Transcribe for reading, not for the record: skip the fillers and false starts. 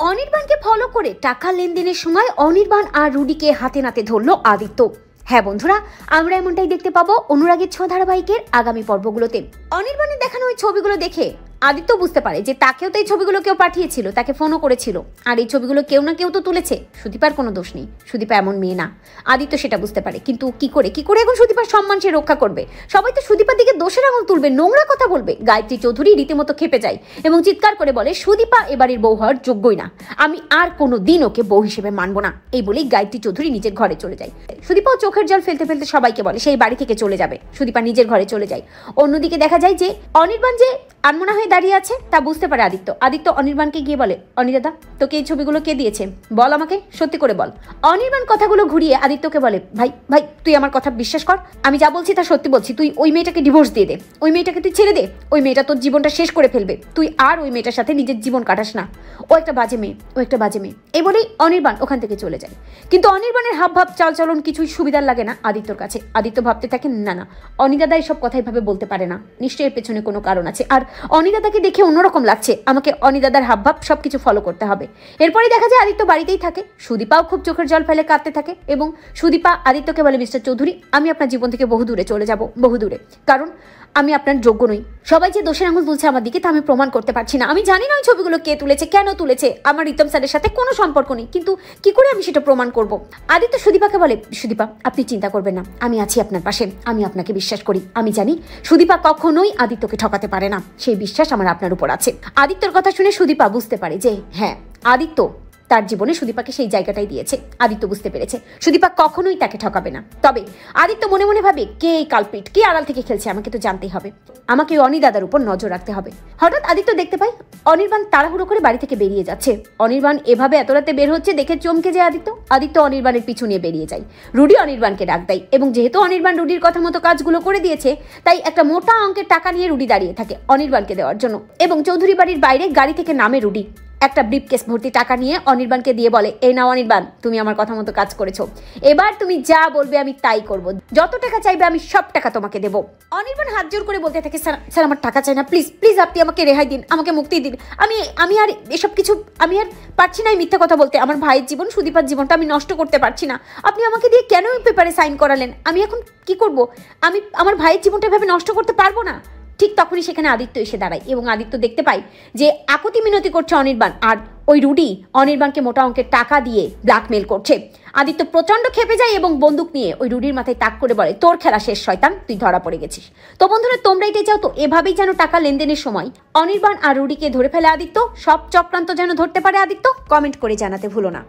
অনির্বাণকে follow করে টাকা লেনদেনের সময় অনির্বাণ আর রুডিকে হাতে নাতে ধরলো আদিত্য। হ্যাঁ বন্ধুরা, আমরা এমনটাই দেখতে পাবো অনুরাগের ছোঁয়া ধারাবাহিকের আগামী পর্বগুলোতে। অনির্বাণের দেখানো ওই ছবিগুলো দেখে আদিত্য বুঝতে পারে যে তাকেও তো এই ছবিগুলো কেউ পাঠিয়েছিল, তাকে ফোনও করেছিল, আর এই ছবিগুলো কেউ না কেউ তো তুলেছে। সুদীপার কোনো দোষ নেই, সুদীপা এমন মেয়ে না। আদিত্য সেটা বুঝতে পারে, কিন্তু কি করে এখন সুদীপার সম্মান সে রক্ষা করবে? সবাই তো সুদীপার দিকে দোষের আঙুল তুলবে, নোংরা কথা বলবে। গায়ত্রী চৌধুরী রীতিমতো খেপে যায় এবং চিৎকার করে বলে, সুদীপা এবারের বউ হওয়ার যোগ্যই না, আমি আর কোনো দিন ওকে বউ হিসেবে মানবো না। এই বলেই গায়ত্রী চৌধুরী নিজের ঘরে চলে যায়। সুদীপাও চোখের জল ফেলতে ফেলতে সবাইকে বলে সেই বাড়ি থেকে চলে যাবে। সুদীপা নিজের ঘরে চলে যায়। অন্যদিকে দেখা যায় যে অনির্বাণ যে আনমনা হয়ে দাঁড়িয়ে আছে তা বুঝতে পারে আদিত্য। আদিত্য অনির্বাণকে গিয়ে বলে, অনিদাদা তোকে এই ছবিগুলো কে দিয়েছে বল, আমাকে সত্যি করে বল। অনির্বাণ কথাগুলো ঘুরিয়ে আদিত্যকে বলে, ভাই ভাই তুই আমার কথা বিশ্বাস কর, আমি যা বলছি তা সত্যি বলছি। তুই ওই মেয়েটাকে ডিভোর্স দিয়ে দে, ওই মেয়েটাকে তুই ছেড়ে দে। ওই মেয়েটা তোর জীবনটা শেষ করে ফেলবে, তুই আর ওই মেয়েটার সাথে নিজের জীবন কাটাস না। ও একটা বাজে মেয়ে, ও একটা বাজে মেয়ে। এই বলেই অনির্বাণ ওখান থেকে চলে যায়। কিন্তু অনির্বাণের হাবভাব চালচলন কিছুই সুবিধার লাগে না আদিত্যর কাছে। আদিত্য ভাবতে থাকে, না না, অনিদাদা এসব কথা এভাবে বলতে পারে না, নিশ্চয়ই এর পেছনে কোনো কারণ আছে। আর অনিদাদাকে দেখে অন্যরকম লাগছে, আমাকে অনিদাদার হাবভাব সবকিছু ফলো করতে হবে। এরপরে দেখা যায় আদিত্য বাড়িতেই থাকে। সুদীপাও খুব চোখের জল ফেলে কাঁদতে থাকে এবং সুদীপা আদিত্যকে বলে, মিস্টার চৌধুরী আমি আপনার জীবন থেকে বহু দূরে চলে যাব, বহু দূরে, কারণ আমি আপনার যোগ্য নই। সবাই যে দোষের আঙুল তুলছে আমার দিকে তা আমি প্রমাণ করতে পারছি না। আমি জানি না ওই ছবিগুলো কে তুলেছে, কেন তুলেছে, আমার রিতম স্যারের সাথে কোনো সম্পর্ক নেই, কিন্তু কি করে আমি সেটা প্রমাণ করব? আদিত্য সুদীপাকে বলে, সুদীপা আপনি চিন্তা করবেন না, আমি আছি আপনার পাশে, আমি আপনাকে বিশ্বাস করি। আমি জানি সুদীপা কখনোই আদিত্যকে ঠকাতে পারে না, সেই বিশ্বাস আমার আপনার উপর আছে। আদিত্যর কথা শুনে সুদীপা বুঝতে পারে যে হ্যাঁ, আদিত্য তার জীবনে সুদীপাকে সেই জায়গাটাই দিয়েছে। আদিত্য বুঝতে পেরেছে সুদীপা কখনোই তাকে ঠকাবে না। তবে আদিত্য মনে মনে ভাবে, কে এই কালপিট, কে আড়াল থেকে খেলছে, আমাকে তো জানতেই হবে, আমাকে অনিদাদার উপর নজর রাখতে হবে। হঠাৎ আদিত্য দেখতে পায় অনির্বাণ তাড়াহুড়ো করে বাড়ি থেকে বেরিয়ে যাচ্ছে। অনির্বাণ এভাবে এত রাতে বের হচ্ছে দেখে চমকে যায় আদিত্য। আদিত্য অনির্বাণের পিছু নিয়ে বেরিয়ে যায়। রুডি অনির্বাণকে ডাক দেয় এবং যেহেতু অনির্বাণ রুডির কথা মতো কাজগুলো করে দিয়েছে, তাই একটা মোটা অঙ্কের টাকা নিয়ে রুডি দাঁড়িয়ে থাকে অনির্বাণকে দেওয়ার জন্য। এবং চৌধুরী বাড়ির বাইরে গাড়ি থেকে নামে রুডি, একটা ব্রিফকেস ভর্তি টাকা নিয়ে অনির্বাণকে দিয়ে বলে, এই নাও অনির্বাণ, তুমি আমার কথা মতো কাজ করেছো, এবার তুমি যা বলবে আমি তাই করব, যত টাকা চাইবে আমি সব টাকা তোমাকে দেবো। অনির্বাণ হাত জোর করে বলতে থাকে, স্যার আমার টাকা চাই না, প্লিজ প্লিজ আপনি আমাকে রেহাই দিন, আমাকে মুক্তি দিন। আমি আর এসব কিছু, আমি আর পারছি না এই মিথ্যা কথা বলতে। আমার ভাইয়ের জীবন, সুদীপার জীবনটা আমি নষ্ট করতে পারছি না। আপনি আমাকে দিয়ে কেন পেপারে সাইন করালেন? আমি এখন কি করব? আমি আমার ভাইয়ের জীবনটা এভাবে নষ্ট করতে পারবো না। ঠিক তখনই সেখানে আদিত্য এসে দাঁড়ায় এবং আদিত্য দেখতে পায় যে আকুতি মিনতি করছে অনির্বাণ, আর ওই রুডি অনির্বাণকে মোটা অঙ্কের টাকা দিয়ে ব্ল্যাকমেল করছে। আদিত্য প্রচন্ড খেপে যায় এবং বন্দুক নিয়ে ওই রুডির মাথায় তাক করে বলে, তোর খেলা শেষ শয়তান, তুই ধরা পড়ে গেছিস। তো বন্ধুরা, তোমরা এটাই চাও তো এভাবেই যেন টাকা লেনদেনের সময় অনির্বাণ আর রুডিকে ধরে ফেলে আদিত্য, সব চক্রান্ত যেন ধরতে পারে আদিত্য? কমেন্ট করে জানাতে ভুলো না।